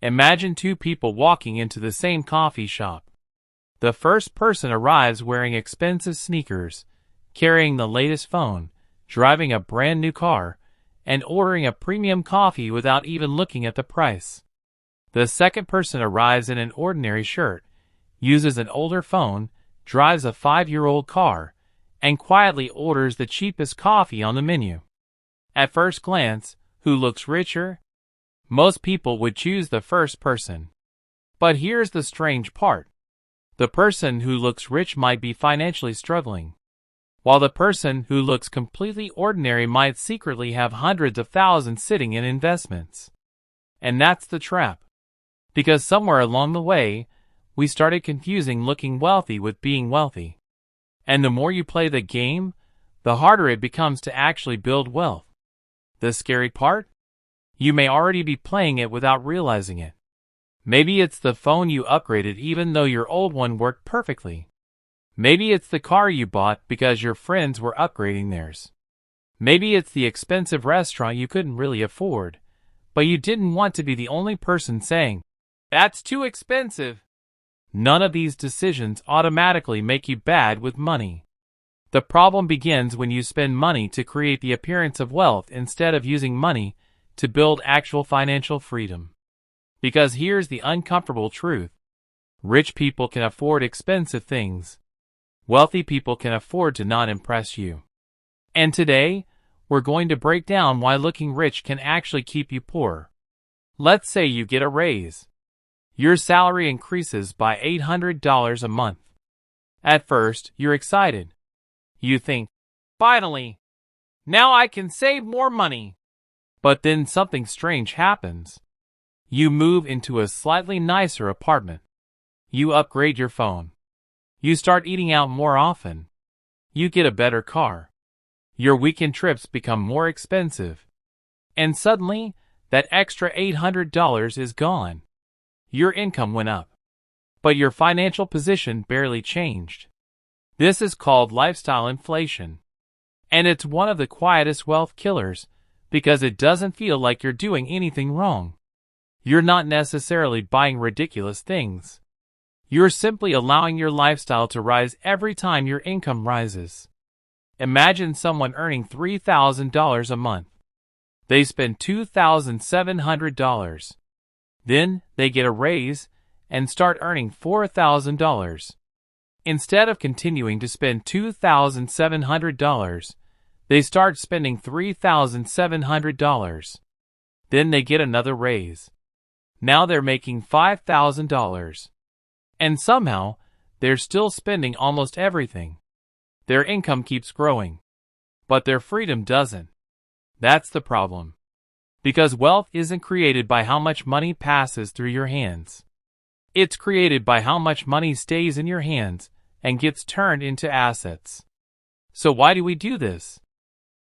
Imagine two people walking into the same coffee shop. The first person arrives wearing expensive sneakers, carrying the latest phone, driving a brand new car, and ordering a premium coffee without even looking at the price. The second person arrives in an ordinary shirt, uses an older phone, drives a 5-year-old car, and quietly orders the cheapest coffee on the menu. At first glance, who looks richer? Most people would choose the first person. But here's the strange part. The person who looks rich might be financially struggling, while the person who looks completely ordinary might secretly have hundreds of thousands sitting in investments. And that's the trap. Because somewhere along the way, we started confusing looking wealthy with being wealthy. And the more you play the game, the harder it becomes to actually build wealth. The scary part? You may already be playing it without realizing it. Maybe it's the phone you upgraded even though your old one worked perfectly. Maybe it's the car you bought because your friends were upgrading theirs. Maybe it's the expensive restaurant you couldn't really afford, but you didn't want to be the only person saying, "That's too expensive." None of these decisions automatically make you bad with money. The problem begins when you spend money to create the appearance of wealth instead of using money to build actual financial freedom. Because here's the uncomfortable truth. Rich people can afford expensive things. Wealthy people can afford to not impress you. And today, we're going to break down why looking rich can actually keep you poor. Let's say you get a raise. Your salary increases by $800 a month. At first, you're excited. You think, finally, now I can save more money. But then something strange happens. You move into a slightly nicer apartment. You upgrade your phone. You start eating out more often. You get a better car. Your weekend trips become more expensive. And suddenly, that extra $800 is gone. Your income went up, but your financial position barely changed. This is called lifestyle inflation. And it's one of the quietest wealth killers because it doesn't feel like you're doing anything wrong. You're not necessarily buying ridiculous things. You're simply allowing your lifestyle to rise every time your income rises. Imagine someone earning $3,000 a month. They spend $2,700. Then they get a raise and start earning $4,000. Instead of continuing to spend $2,700, they start spending $3,700. Then they get another raise. Now they're making $5,000. And somehow, they're still spending almost everything. Their income keeps growing, but their freedom doesn't. That's the problem. Because wealth isn't created by how much money passes through your hands. It's created by how much money stays in your hands and gets turned into assets. So why do we do this?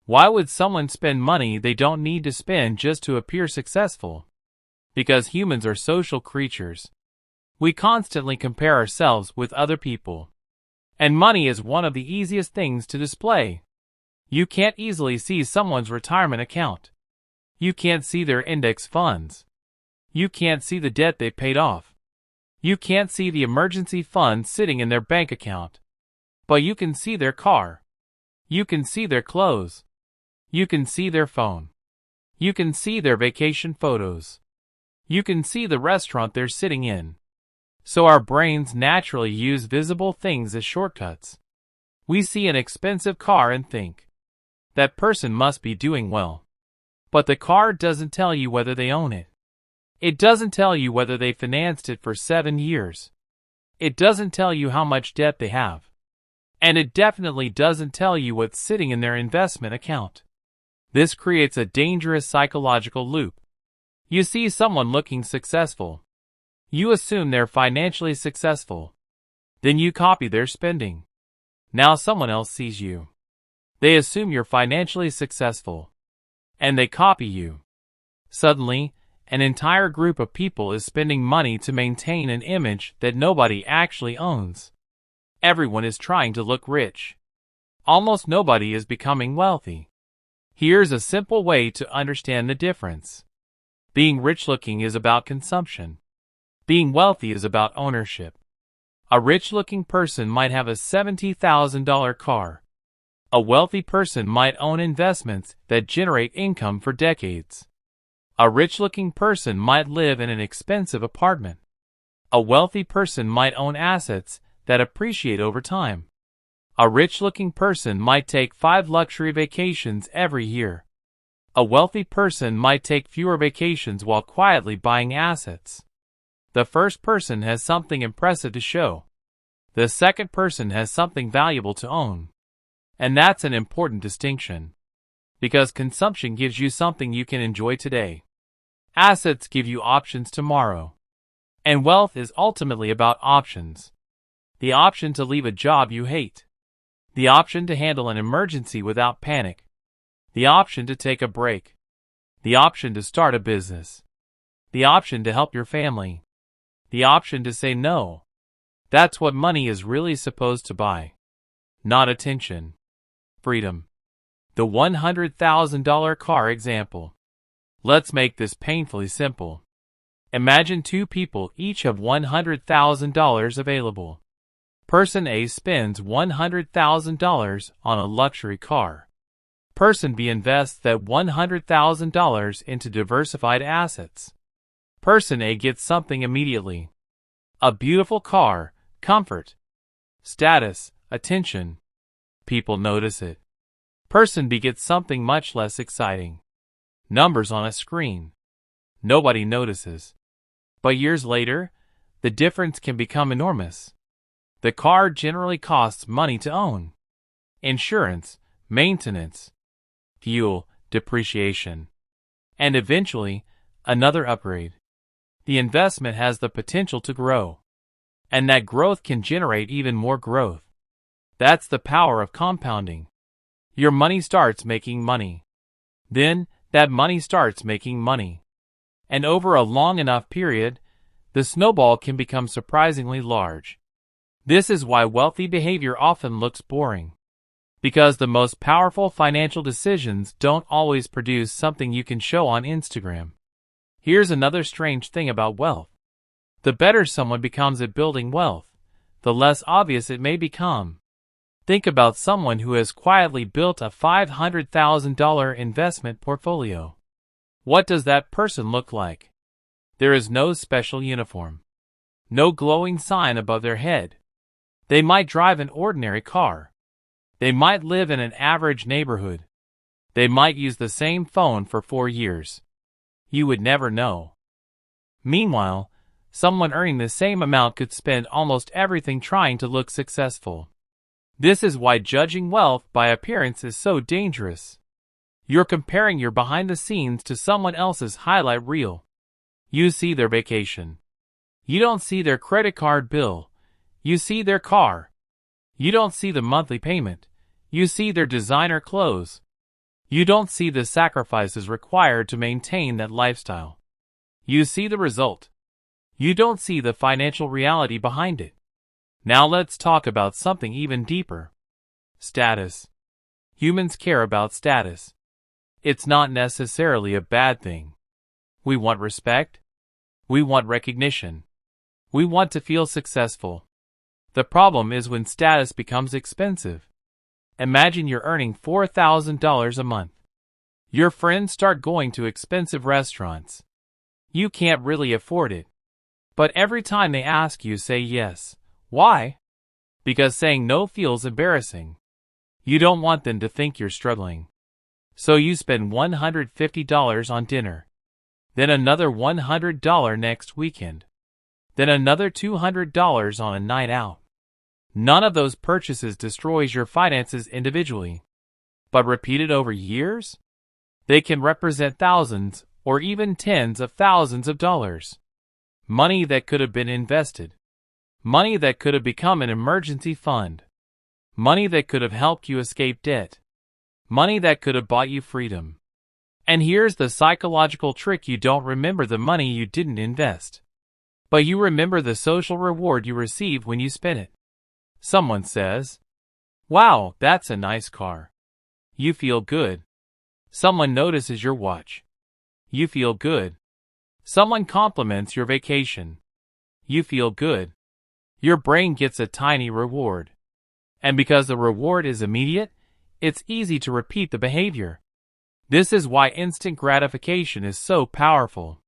Why would someone spend money they don't need to spend just to appear successful? Because humans are social creatures. We constantly compare ourselves with other people. And money is one of the easiest things to display. You can't easily see someone's retirement account. You can't see their index funds. You can't see the debt they paid off. You can't see the emergency fund sitting in their bank account. But you can see their car. You can see their clothes. You can see their phone. You can see their vacation photos. You can see the restaurant they're sitting in. So our brains naturally use visible things as shortcuts. We see an expensive car and think, that person must be doing well. But the car doesn't tell you whether they own it. It doesn't tell you whether they financed it for 7 years. It doesn't tell you how much debt they have. And it definitely doesn't tell you what's sitting in their investment account. This creates a dangerous psychological loop. You see someone looking successful. You assume they're financially successful. Then you copy their spending. Now someone else sees you. They assume you're financially successful. And they copy you. Suddenly, an entire group of people is spending money to maintain an image that nobody actually owns. Everyone is trying to look rich. Almost nobody is becoming wealthy. Here's a simple way to understand the difference. Being rich-looking is about consumption. Being wealthy is about ownership. A rich-looking person might have a $70,000 car. A wealthy person might own investments that generate income for decades. A rich-looking person might live in an expensive apartment. A wealthy person might own assets that appreciate over time. A rich-looking person might take 5 luxury vacations every year. A wealthy person might take fewer vacations while quietly buying assets. The first person has something impressive to show. The second person has something valuable to own. And that's an important distinction. Because consumption gives you something you can enjoy today. Assets give you options tomorrow. And wealth is ultimately about options. The option to leave a job you hate. The option to handle an emergency without panic. The option to take a break. The option to start a business. The option to help your family. The option to say no. That's what money is really supposed to buy. Not attention. Freedom. The $100,000 car example. Let's make this painfully simple. Imagine 2 people each have $100,000 available. Person A spends $100,000 on a luxury car. Person B invests that $100,000 into diversified assets. Person A gets something immediately. A beautiful car, comfort, status, attention. People notice it. Person B gets something much less exciting. Numbers on a screen. Nobody notices. But years later, the difference can become enormous. The car generally costs money to own. Insurance, maintenance, fuel, depreciation, and eventually, another upgrade. The investment has the potential to grow. And that growth can generate even more growth. That's the power of compounding. Your money starts making money. Then, that money starts making money. And over a long enough period, the snowball can become surprisingly large. This is why wealthy behavior often looks boring. Because the most powerful financial decisions don't always produce something you can show on Instagram. Here's another strange thing about wealth. The better someone becomes at building wealth, the less obvious it may become. Think about someone who has quietly built a $500,000 investment portfolio. What does that person look like? There is no special uniform. No glowing sign above their head. They might drive an ordinary car. They might live in an average neighborhood. They might use the same phone for 4 years. You would never know. Meanwhile, someone earning the same amount could spend almost everything trying to look successful. This is why judging wealth by appearance is so dangerous. You're comparing your behind the scenes to someone else's highlight reel. You see their vacation. You don't see their credit card bill. You see their car. You don't see the monthly payment. You see their designer clothes. You don't see the sacrifices required to maintain that lifestyle. You see the result. You don't see the financial reality behind it. Now let's talk about something even deeper. Status. Humans care about status. It's not necessarily a bad thing. We want respect. We want recognition. We want to feel successful. The problem is when status becomes expensive. Imagine you're earning $4,000 a month. Your friends start going to expensive restaurants. You can't really afford it. But every time they ask you, say yes. Why? Because saying no feels embarrassing. You don't want them to think you're struggling. So you spend $150 on dinner. Then another $100 next weekend. Then another $200 on a night out. None of those purchases destroys your finances individually. But repeated over years, they can represent thousands or even tens of thousands of dollars. Money that could have been invested. Money that could have become an emergency fund. Money that could have helped you escape debt. Money that could have bought you freedom. And here's the psychological trick: you don't remember the money you didn't invest. But you remember the social reward you received when you spent it. Someone says, "Wow, that's a nice car." You feel good. Someone notices your watch. You feel good. Someone compliments your vacation. You feel good. Your brain gets a tiny reward. And because the reward is immediate, it's easy to repeat the behavior. This is why instant gratification is so powerful.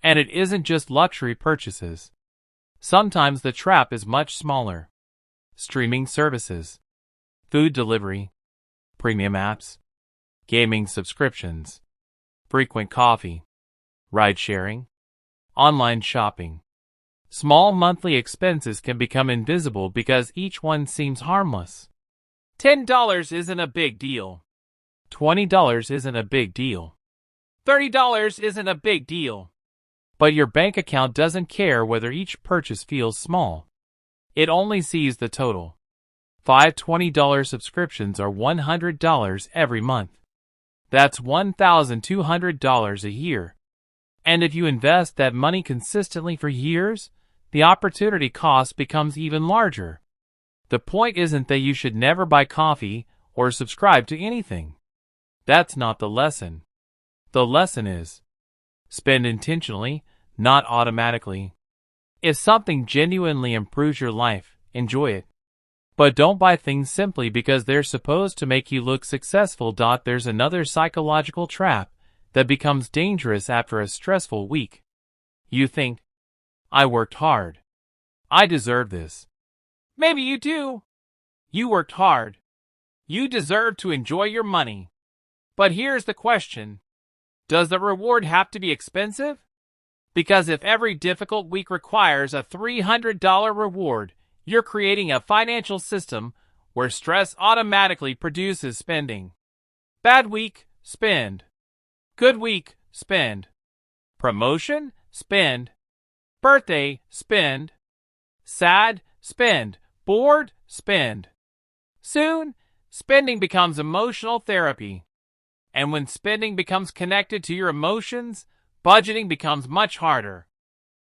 And it isn't just luxury purchases. Sometimes the trap is much smaller. Streaming services, food delivery, premium apps, gaming subscriptions, frequent coffee, ride-sharing, online shopping. Small monthly expenses can become invisible because each one seems harmless. $10 isn't a big deal. $20 isn't a big deal. $30 isn't a big deal. But your bank account doesn't care whether each purchase feels small. It only sees the total. 5 $20 subscriptions are $100 every month. That's $1,200 a year. And if you invest that money consistently for years, the opportunity cost becomes even larger. The point isn't that you should never buy coffee or subscribe to anything. That's not the lesson. The lesson is, spend intentionally, not automatically. If something genuinely improves your life, enjoy it. But don't buy things simply because they're supposed to make you look successful. There's another psychological trap that becomes dangerous after a stressful week. You think, I worked hard. I deserve this. Maybe you do. You worked hard. You deserve to enjoy your money. But here's the question. Does the reward have to be expensive? Because if every difficult week requires a $300 reward, you're creating a financial system where stress automatically produces spending. Bad week, spend. Good week, spend. Promotion, spend. Birthday, spend. Sad, spend. Bored, spend. Soon, spending becomes emotional therapy. And when spending becomes connected to your emotions, budgeting becomes much harder.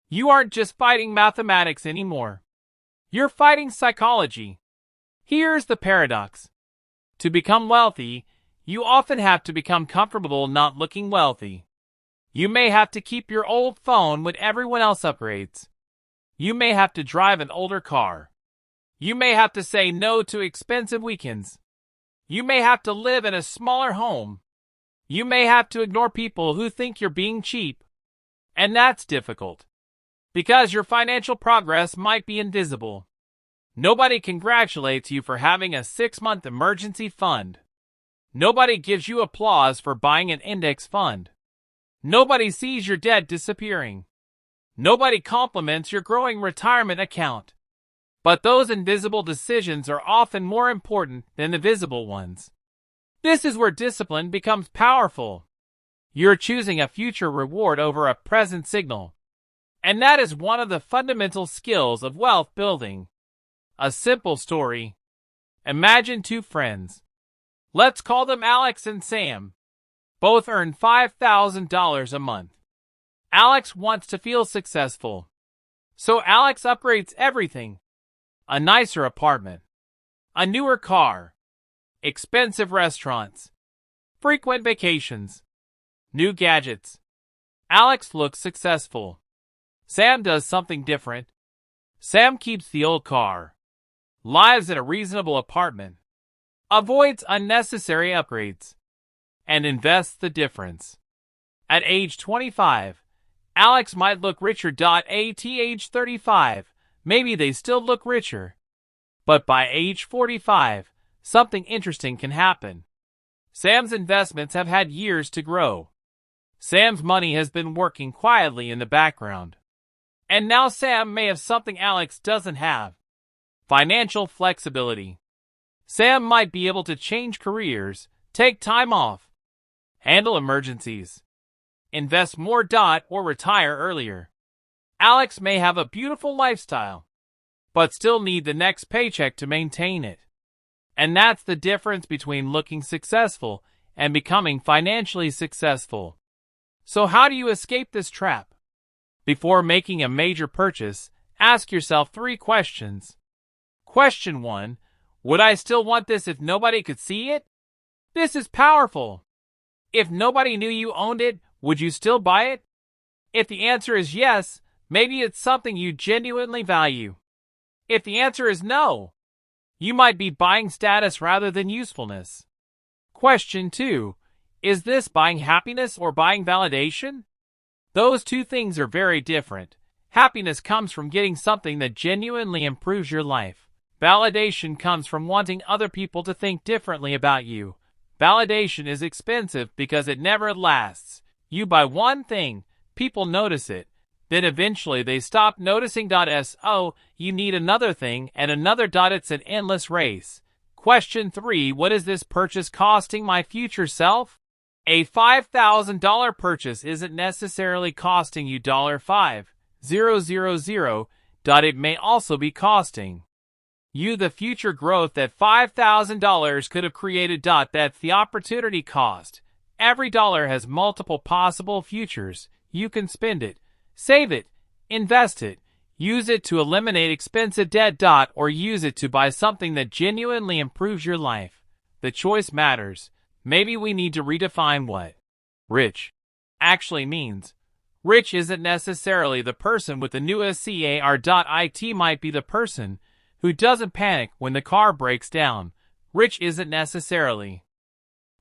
You aren't just fighting mathematics anymore. You're fighting psychology. Here's the paradox. To become wealthy, you often have to become comfortable not looking wealthy. You may have to keep your old phone when everyone else upgrades. You may have to drive an older car. You may have to say no to expensive weekends. You may have to live in a smaller home. You may have to ignore people who think you're being cheap. And that's difficult. Because your financial progress might be invisible. Nobody congratulates you for having a 6-month emergency fund. Nobody gives you applause for buying an index fund. Nobody sees your debt disappearing. Nobody compliments your growing retirement account. But those invisible decisions are often more important than the visible ones. This is where discipline becomes powerful. You're choosing a future reward over a present signal. And that is one of the fundamental skills of wealth building. A simple story. Imagine two friends. Let's call them Alex and Sam. Both earn $5,000 a month. Alex wants to feel successful. So Alex upgrades everything. A nicer apartment. A newer car. Expensive restaurants. Frequent vacations. New gadgets. Alex looks successful. Sam does something different. Sam keeps the old car. Lives in a reasonable apartment. Avoids unnecessary upgrades. And invests the difference. At age 25, Alex might look richer. At age 35, maybe they still look richer. But by age 45, something interesting can happen. Sam's investments have had years to grow. Sam's money has been working quietly in the background. And now Sam may have something Alex doesn't have. Financial flexibility. Sam might be able to change careers, take time off, handle emergencies, invest more. Or retire earlier. Alex may have a beautiful lifestyle, but still need the next paycheck to maintain it. And that's the difference between looking successful and becoming financially successful. So how do you escape this trap? Before making a major purchase, ask yourself 3 questions. Question 1. Would I still want this if nobody could see it? This is powerful. If nobody knew you owned it, would you still buy it? If the answer is yes, maybe it's something you genuinely value. If the answer is no, you might be buying status rather than usefulness. Question 2. Is this buying happiness or buying validation? Those two things are very different. Happiness comes from getting something that genuinely improves your life. Validation comes from wanting other people to think differently about you. Validation is expensive because it never lasts. You buy one thing, people notice it, then eventually they stop noticing. So you need another thing and another. It's an endless race. Question 3. What is this purchase costing my future self? A $5,000 purchase isn't necessarily costing you $5,000. It may also be costing you the future growth that $5,000 could have created. That's the opportunity cost. Every dollar has multiple possible futures. You can spend it, save it, invest it, use it to eliminate expensive debt. Or use it to buy something that genuinely improves your life. The choice matters. Maybe we need to redefine what rich actually means. Rich isn't necessarily the person with the newest car. It might be the person who doesn't panic when the car breaks down. Rich isn't necessarily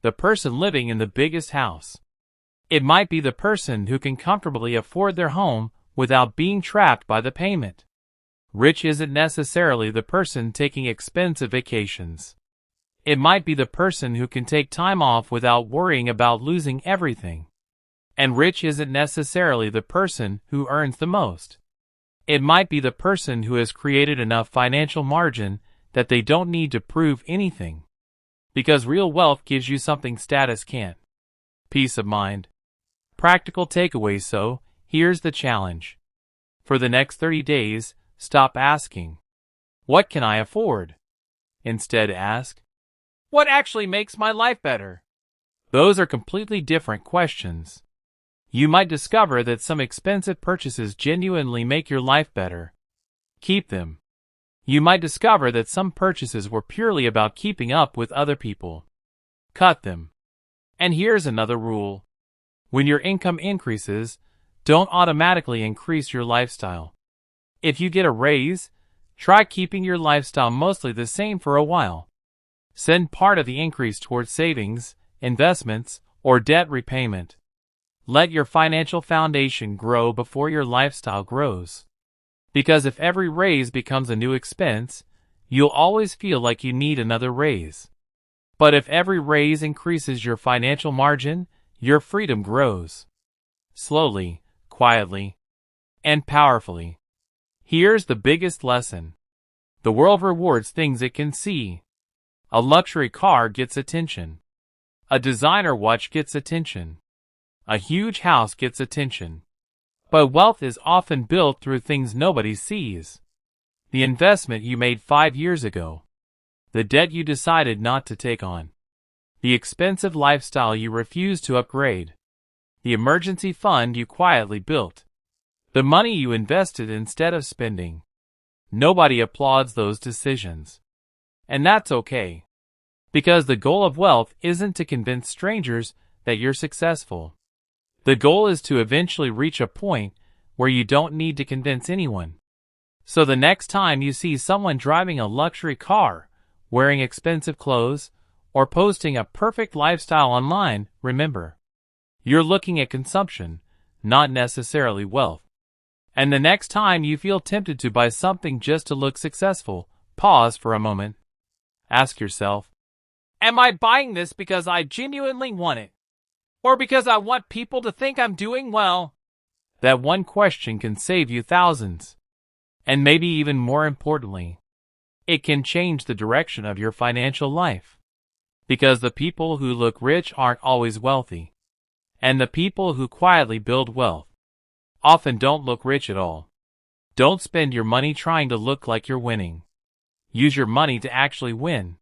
the person living in the biggest house. It might be the person who can comfortably afford their home without being trapped by the payment. Rich isn't necessarily the person taking expensive vacations. It might be the person who can take time off without worrying about losing everything. And rich isn't necessarily the person who earns the most. It might be the person who has created enough financial margin that they don't need to prove anything. Because real wealth gives you something status can't. Peace of mind. Practical takeaways. So, here's the challenge. For the next 30 days, stop asking, what can I afford? Instead ask, what actually makes my life better? Those are completely different questions. You might discover that some expensive purchases genuinely make your life better. Keep them. You might discover that some purchases were purely about keeping up with other people. Cut them. And here's another rule. When your income increases, don't automatically increase your lifestyle. If you get a raise, try keeping your lifestyle mostly the same for a while. Send part of the increase towards savings, investments, or debt repayment. Let your financial foundation grow before your lifestyle grows. Because if every raise becomes a new expense, you'll always feel like you need another raise. But if every raise increases your financial margin, your freedom grows. Slowly, quietly, and powerfully. Here's the biggest lesson. The world rewards things it can see. A luxury car gets attention. A designer watch gets attention. A huge house gets attention. But wealth is often built through things nobody sees. The investment you made 5 years ago. The debt you decided not to take on. The expensive lifestyle you refused to upgrade. The emergency fund you quietly built. The money you invested instead of spending. Nobody applauds those decisions. And that's okay. Because the goal of wealth isn't to convince strangers that you're successful. The goal is to eventually reach a point where you don't need to convince anyone. So the next time you see someone driving a luxury car, wearing expensive clothes, or posting a perfect lifestyle online, remember, you're looking at consumption, not necessarily wealth. And the next time you feel tempted to buy something just to look successful, pause for a moment. Ask yourself, am I buying this because I genuinely want it? Or because I want people to think I'm doing well? That one question can save you thousands. And maybe even more importantly, it can change the direction of your financial life. Because the people who look rich aren't always wealthy. And the people who quietly build wealth often don't look rich at all. Don't spend your money trying to look like you're winning. Use your money to actually win.